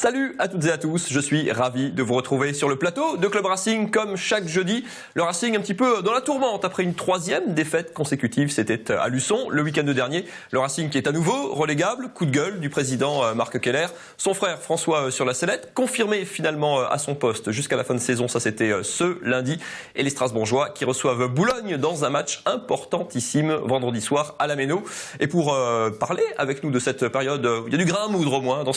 Salut à toutes et à tous, je suis ravi de vous retrouver sur le plateau de Club Racing comme chaque jeudi. Le Racing un petit peu dans la tourmente après une troisième défaite consécutive, c'était à Luçon le week-end dernier. Le Racing qui est à nouveau relégable, coup de gueule du président Marc Keller. Son frère François sur la sellette, confirmé finalement à son poste jusqu'à la fin de saison, ça c'était ce lundi. Et les Strasbourgeois qui reçoivent Boulogne dans un match importantissime vendredi soir à la Méno. Et pour parler avec nous de cette période, il y a du grain à moudre au moins dans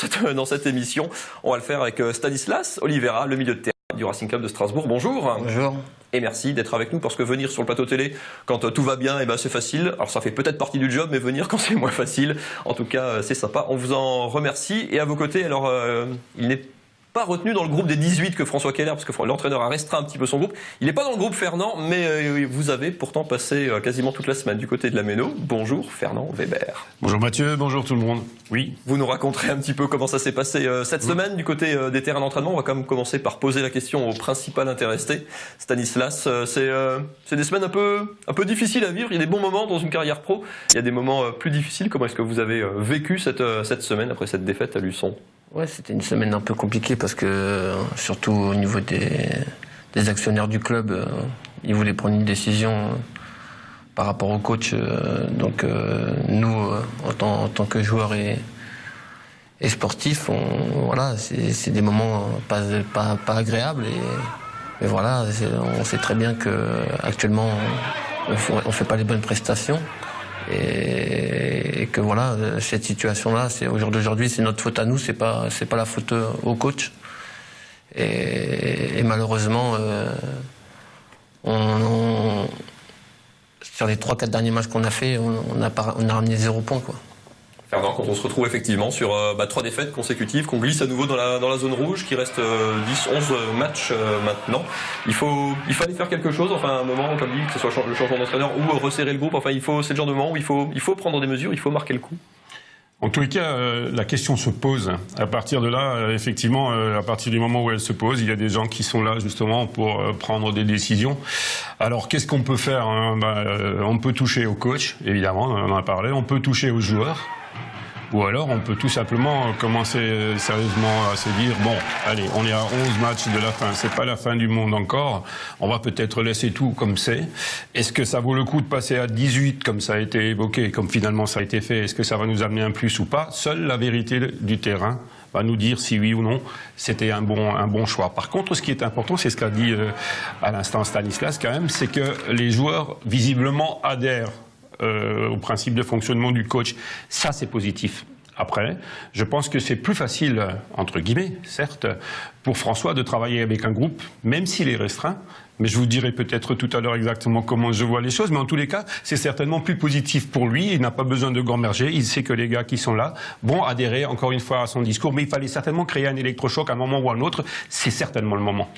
cette émission. On va le faire avec Stanislas Oliveira, le milieu de terrain du Racing Club de Strasbourg. Bonjour. Bonjour. Et merci d'être avec nous parce que venir sur le plateau télé quand tout va bien, eh ben c'est facile. Alors ça fait peut-être partie du job, mais venir quand c'est moins facile, en tout cas c'est sympa. On vous en remercie. Et à vos côtés, alors il n'est pas retenu dans le groupe des 18 que François Keller, parce que l'entraîneur a restreint un petit peu son groupe. Il n'est pas dans le groupe Fernand, mais vous avez pourtant passé quasiment toute la semaine du côté de la Méno. Bonjour Fernand Weber. Bonjour Mathieu, bonjour tout le monde. Oui. Vous nous raconterez un petit peu comment ça s'est passé cette semaine du côté des terrains d'entraînement. On va quand même commencer par poser la question au principal intéressé, Stanislas. C'est des semaines un peu difficiles à vivre. Il y a des bons moments dans une carrière pro. Il y a des moments plus difficiles. Comment est-ce que vous avez vécu cette semaine après cette défaite à Luçon ? Ouais, c'était une semaine un peu compliquée parce que, surtout au niveau des actionnaires du club, ils voulaient prendre une décision par rapport au coach. Donc nous, en tant que joueurs et sportifs, voilà, c'est des moments pas agréables. Et voilà, on sait très bien qu'actuellement, on fait pas les bonnes prestations. Et que voilà, cette situation-là, au jour d'aujourd'hui, c'est notre faute à nous, c'est pas la faute au coach. Et malheureusement, sur les 3-4 derniers matchs qu'on a fait, on a ramené 0 points, quoi. Fernand, quand on se retrouve effectivement sur 3 défaites consécutives, qu'on glisse à nouveau dans la zone rouge, qu'il reste 10-11 matchs maintenant, il fallait faire quelque chose, enfin un moment, comme dit, que ce soit le changement d'entraîneur ou resserrer le groupe, enfin c'est le genre de moment où il faut prendre des mesures, il faut marquer le coup. En tous les cas, la question se pose. À partir de là, effectivement, à partir du moment où elle se pose, il y a des gens qui sont là justement pour prendre des décisions. Alors, qu'est-ce qu'on peut faire, hein? On peut toucher au coach, évidemment, on en a parlé, on peut toucher aux joueurs. Ou alors, on peut tout simplement commencer sérieusement à se dire, bon, allez, on est à 11 matchs de la fin, c'est pas la fin du monde encore, on va peut-être laisser tout comme c'est. Est-ce que ça vaut le coup de passer à 18, comme ça a été évoqué, comme finalement ça a été fait? Est-ce que ça va nous amener un plus ou pas? Seule la vérité du terrain va nous dire si oui ou non c'était un bon choix. Par contre, ce qui est important, c'est ce qu'a dit à l'instant Stanislas quand même, c'est que les joueurs visiblement adhèrent au principe de fonctionnement du coach. Ça, c'est positif. Après, je pense que c'est plus facile, entre guillemets, certes, pour François de travailler avec un groupe, même s'il est restreint. Mais je vous dirai peut-être tout à l'heure exactement comment je vois les choses. Mais en tous les cas, c'est certainement plus positif pour lui. Il n'a pas besoin de gamberger. Il sait que les gars qui sont là vont adhérer encore une fois à son discours. Mais il fallait certainement créer un électrochoc à un moment ou à un autre. C'est certainement le moment.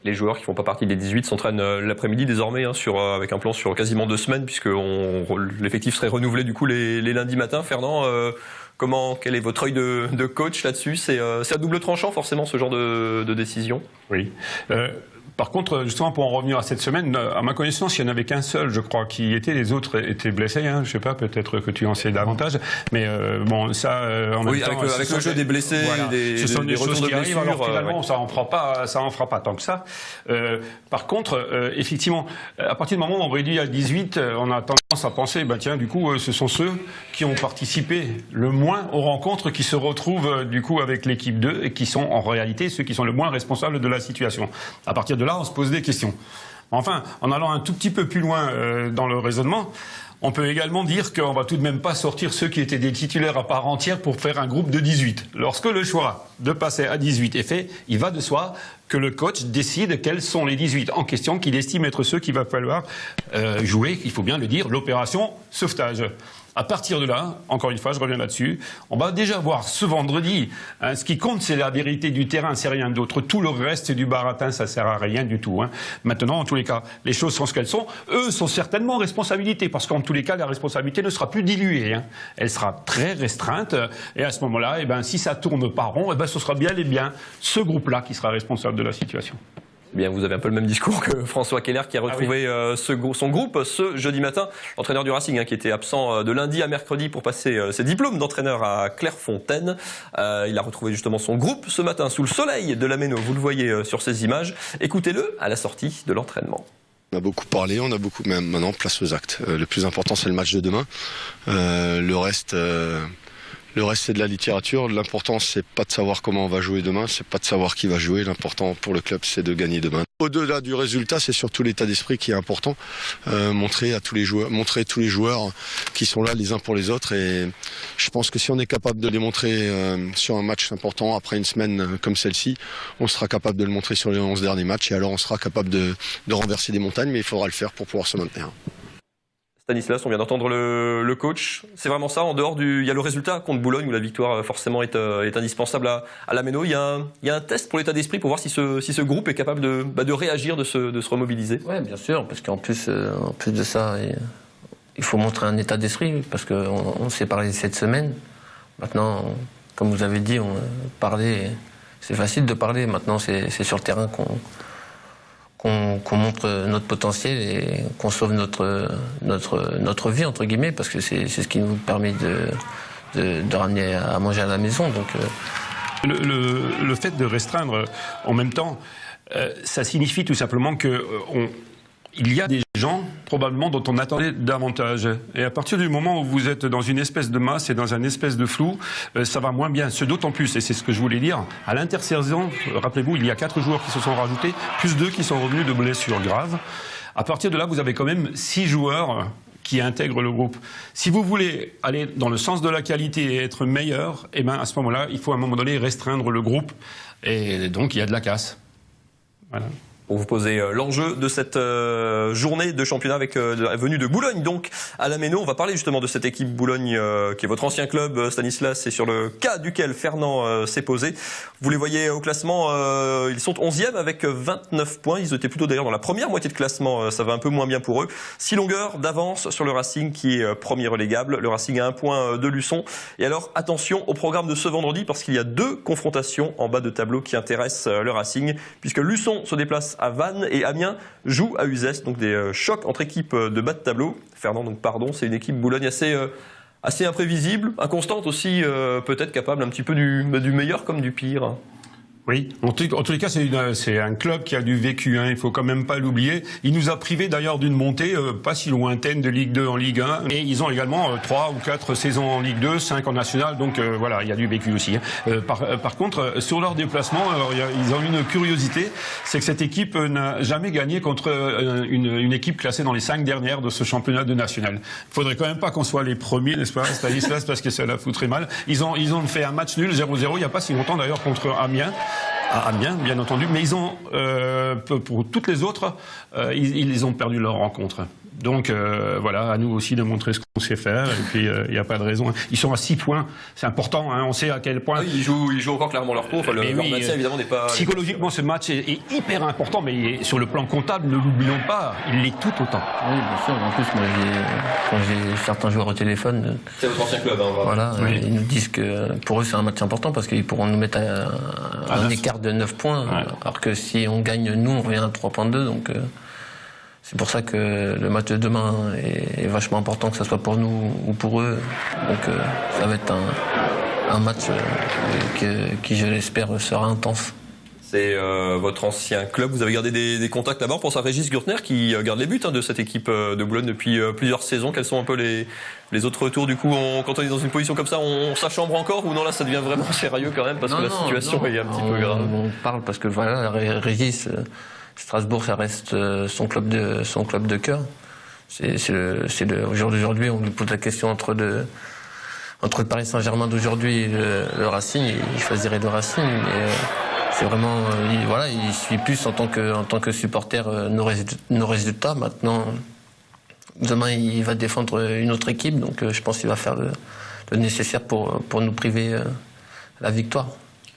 Les joueurs qui font pas partie des 18 s'entraînent l'après-midi désormais avec un plan sur quasiment 2 semaines puisque l'effectif serait renouvelé du coup les lundis matins. Fernand, quel est votre œil de coach là-dessus? C'est à double tranchant forcément ce genre de décision. Oui. Par contre, justement, pour en revenir à cette semaine, à ma connaissance, il n'y en avait qu'un seul, je crois, qui était. Les autres étaient blessés. Hein, je sais pas, peut-être que tu en sais davantage. Mais bon, ça, en même temps, avec le jeu des blessés, voilà, ce sont des choses qui arrivent. Alors finalement, ouais. ça en fera pas tant que ça. Par contre, effectivement, à partir du moment où on réduit à 18, on a tendance à penser, tiens, du coup, ce sont ceux qui ont participé le moins aux rencontres qui se retrouvent du coup avec l'équipe 2 et qui sont en réalité ceux qui sont le moins responsables de la situation. À partir de là, on se pose des questions. Enfin, en allant un tout petit peu plus loin dans le raisonnement, on peut également dire qu'on va tout de même pas sortir ceux qui étaient des titulaires à part entière pour faire un groupe de 18. Lorsque le choix de passer à 18 est fait, il va de soi que le coach décide quels sont les 18 en question qu'il estime être ceux qu'il va falloir jouer, il faut bien le dire, l'opération sauvetage. À partir de là, encore une fois, je reviens là-dessus, on va déjà voir ce vendredi. Hein, ce qui compte, c'est la vérité du terrain, c'est rien d'autre. Tout le reste du baratin, ça sert à rien du tout. Hein. Maintenant, en tous les cas, les choses sont ce qu'elles sont. Eux sont certainement en responsabilité, parce qu'en tous les cas, la responsabilité ne sera plus diluée. Hein. Elle sera très restreinte. Et à ce moment-là, si ça tourne pas rond, ce sera bien et bien ce groupe-là qui sera responsable de la situation. Eh bien, vous avez un peu le même discours que François Keller qui a retrouvé son groupe ce jeudi matin. L'entraîneur du Racing qui était absent de lundi à mercredi pour passer ses diplômes d'entraîneur à Clairefontaine. Il a retrouvé justement son groupe ce matin sous le soleil de la Méno. Vous le voyez sur ces images. Écoutez-le à la sortie de l'entraînement. On a beaucoup parlé, même maintenant place aux actes. Le plus important c'est le match de demain. Le reste c'est de la littérature. L'important c'est pas de savoir comment on va jouer demain, c'est pas de savoir qui va jouer. L'important pour le club c'est de gagner demain. Au-delà du résultat, c'est surtout l'état d'esprit qui est important. Montrer tous les joueurs qui sont là les uns pour les autres. Et je pense que si on est capable de les montrer sur un match important après une semaine comme celle-ci, on sera capable de le montrer sur les 11 derniers matchs. Et alors on sera capable de renverser des montagnes, mais il faudra le faire pour pouvoir se maintenir. Stanislas, on vient d'entendre le coach. C'est vraiment ça, en dehors il y a le résultat contre Boulogne où la victoire forcément est indispensable à la Méno. Il y a un test pour l'état d'esprit pour voir si ce groupe est capable de réagir, de se remobiliser. Oui, bien sûr, parce qu'en plus de ça, il faut montrer un état d'esprit, parce qu'on s'est parlé cette semaine. Maintenant, comme vous avez dit, parler, c'est facile de parler. Maintenant, c'est sur le terrain qu'on montre notre potentiel et qu'on sauve notre vie, entre guillemets, parce que c'est ce qui nous permet de ramener à manger à la maison. Donc, le fait de restreindre en même temps, ça signifie tout simplement que il y a des gens, probablement, dont on attendait davantage. Et à partir du moment où vous êtes dans une espèce de masse et dans un espèce de flou, ça va moins bien. Ce d'autant plus, et c'est ce que je voulais dire, à l'intersaison, rappelez-vous, il y a 4 joueurs qui se sont rajoutés, plus 2 qui sont revenus de blessures graves. À partir de là, vous avez quand même 6 joueurs qui intègrent le groupe. Si vous voulez aller dans le sens de la qualité et être meilleur, eh ben, à ce moment-là, il faut à un moment donné restreindre le groupe. Et donc, il y a de la casse. Voilà. Pour vous poser l'enjeu de cette journée de championnat avec la venue de Boulogne donc à la Méno. On va parler justement de cette équipe Boulogne qui est votre ancien club, Stanislas, et sur le cas duquel Fernand s'est posé. Vous les voyez au classement, ils sont 11e avec 29 points. Ils étaient plutôt d'ailleurs dans la première moitié de classement, ça va un peu moins bien pour eux. 6 longueurs d'avance sur le Racing qui est premier relégable. Le Racing a 1 point de Luçon. Et alors attention au programme de ce vendredi parce qu'il y a 2 confrontations en bas de tableau qui intéressent le Racing, puisque Luçon se déplace à Vannes et Amiens joue à Uzès, donc des chocs entre équipes de bas de tableau. Fernand, donc pardon, c'est une équipe Boulogne assez imprévisible, inconstante aussi, peut-être capable un petit peu du meilleur comme du pire. Oui, en tous les cas, c'est un club qui a du vécu, hein, il faut quand même pas l'oublier. Il nous a privé d'ailleurs d'une montée pas si lointaine de Ligue 2 en Ligue 1. Et ils ont également 3 ou 4 saisons en Ligue 2, 5 en National, donc voilà, il y a du vécu aussi. Hein. Par contre, sur leur déplacement, ils ont une curiosité, c'est que cette équipe n'a jamais gagné contre une équipe classée dans les 5 dernières de ce championnat de National. Il faudrait quand même pas qu'on soit les premiers, n'est-ce pas, Stanislas, parce que ça la foutrait mal. Ils ont fait un match nul, 0-0, il n'y a pas si longtemps d'ailleurs, contre Amiens. À Amiens, bien entendu, mais ils ont, pour toutes les autres, ils ont perdu leur rencontre. Donc voilà, à nous aussi de montrer ce qu'on sait faire, et puis il n'y a pas de raison. Ils sont à 6 points, c'est important, hein, on sait à quel point... Oui, ils jouent encore clairement leur cours, leur maintien évidemment n'est pas... Psychologiquement, ce match est hyper important, mais sur le plan comptable, ne l'oublions pas, il l'est tout autant. Oui, bien sûr, en plus, moi, quand j'ai certains joueurs au téléphone... C'est votre ancien club, hein, voilà, oui. Ils nous disent que pour eux c'est un match important, parce qu'ils pourront nous mettre à un écart de 9 points, ouais. Alors que si on gagne, nous, on revient à 3,2, donc... C'est pour ça que le match de demain est vachement important, que ce soit pour nous ou pour eux. Donc ça va être un match qui, je l'espère, sera intense. C'est votre ancien club, vous avez gardé des contacts là-bas. On pense à Régis Gürtner qui garde les buts de cette équipe de Boulogne depuis plusieurs saisons. Quels sont un peu les autres retours du coup quand on est dans une position comme ça, on s'achambre encore ou non, là ça devient vraiment sérieux quand même parce que la situation est un petit peu grave. On parle parce que voilà, Régis... Strasbourg, ça reste son club de cœur. Au jour d'aujourd'hui, on lui pose la question entre le Paris Saint-Germain d'aujourd'hui et le Racing. Il choisirait le Racing. Mais c'est vraiment, il suit plus en tant que supporter nos résultats. Maintenant, demain, il va défendre une autre équipe, donc je pense qu'il va faire le nécessaire pour nous priver la victoire.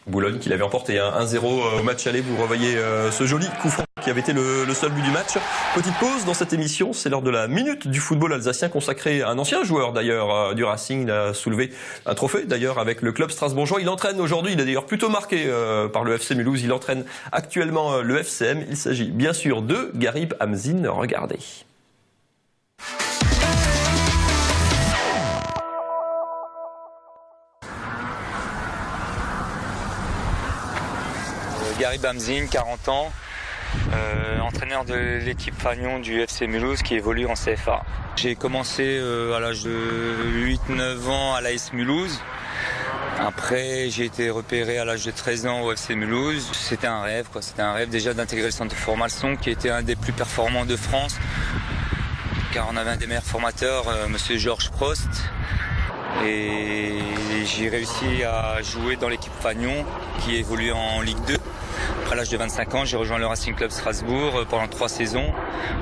Boulogne qui l'avait emporté 1-0 au match aller, vous revoyez ce joli coup franc. qui avait été le seul but du match. Petite pause dans cette émission, c'est l'heure de la minute du football alsacien consacrée à un ancien joueur d'ailleurs du Racing. Il a soulevé un trophée d'ailleurs avec le club strasbourgeois. Il entraîne aujourd'hui, il est d'ailleurs plutôt marqué par le FC Mulhouse. Il entraîne actuellement le FCM. Il s'agit bien sûr de Garib Hamzin. Regardez. Garib Hamzin, 40 ans. Entraîneur de l'équipe Fagnon du FC Mulhouse qui évolue en CFA. J'ai commencé à l'âge de 8-9 ans à l'AS Mulhouse. Après, j'ai été repéré à l'âge de 13 ans au FC Mulhouse. C'était un rêve, quoi. C'était un rêve déjà d'intégrer le centre de formation qui était un des plus performants de France. Car on avait un des meilleurs formateurs, monsieur Georges Prost. Et j'ai réussi à jouer dans l'équipe Fagnon qui évolue en Ligue 2. À l'âge de 25 ans, j'ai rejoint le Racing Club Strasbourg pendant 3 saisons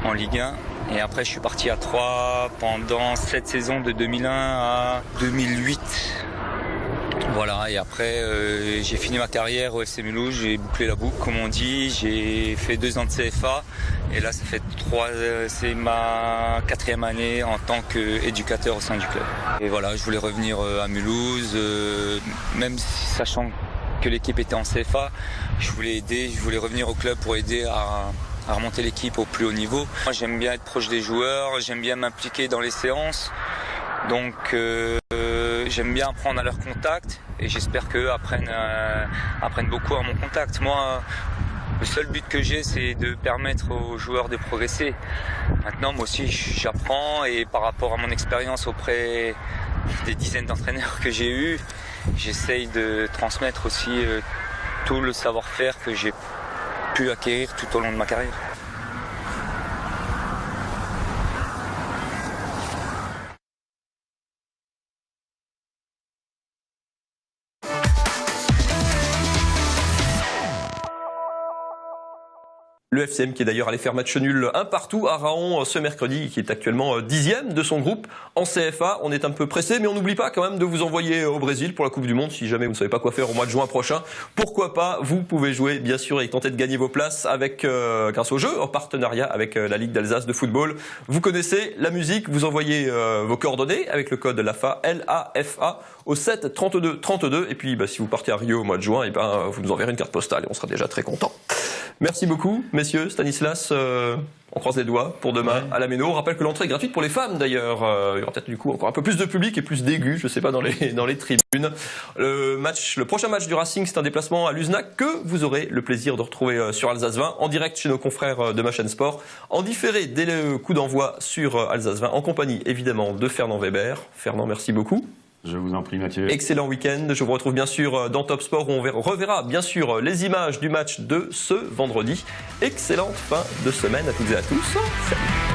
en Ligue 1. Et après, je suis parti à Troyes pendant 7 saisons de 2001 à 2008. Voilà, et après, j'ai fini ma carrière au FC Mulhouse, j'ai bouclé la boucle, comme on dit. J'ai fait 2 ans de CFA. Et là, ça fait c'est ma 4e année en tant qu'éducateur au sein du club. Et voilà, je voulais revenir à Mulhouse, même sachant que l'équipe était en CFA, je voulais revenir au club pour aider à remonter l'équipe au plus haut niveau. Moi, j'aime bien être proche des joueurs, j'aime bien m'impliquer dans les séances, donc j'aime bien apprendre à leur contact et j'espère qu'eux apprennent beaucoup à mon contact. Moi, le seul but que j'ai, c'est de permettre aux joueurs de progresser. Maintenant, moi aussi, j'apprends et par rapport à mon expérience auprès des dizaines d'entraîneurs que j'ai eus, j'essaye de transmettre aussi tout le savoir-faire que j'ai pu acquérir tout au long de ma carrière. Le FCM qui est d'ailleurs allé faire match nul 1-1 à Raon ce mercredi, qui est actuellement 10e de son groupe en CFA. On est un peu pressé, mais on n'oublie pas quand même de vous envoyer au Brésil pour la Coupe du Monde. Si jamais vous ne savez pas quoi faire au mois de juin prochain, pourquoi pas, vous pouvez jouer bien sûr et tenter de gagner vos places avec grâce au jeu en partenariat avec la Ligue d'Alsace de football. Vous connaissez la musique, vous envoyez vos coordonnées avec le code LAFA, L-A-F-A, au 7 32 32. Et puis si vous partez à Rio au mois de juin, vous nous enverrez une carte postale et on sera déjà très content. Merci beaucoup, messieurs. Stanislas, on croise les doigts pour demain à la Méno. On rappelle que l'entrée est gratuite pour les femmes d'ailleurs. Il y aura peut-être du coup encore un peu plus de public et plus d'aigus, je sais pas, dans les tribunes. Le prochain match du Racing, c'est un déplacement à Luznac que vous aurez le plaisir de retrouver sur Alsace 20, en direct chez nos confrères de ma chaîne Sport, en différé dès le coup d'envoi sur Alsace 20, en compagnie évidemment de Fernand Weber. Fernand, merci beaucoup. Je vous en prie, Mathieu. Excellent week-end. Je vous retrouve bien sûr dans Top Sport où on reverra bien sûr les images du match de ce vendredi. Excellente fin de semaine à toutes et à tous. Salut.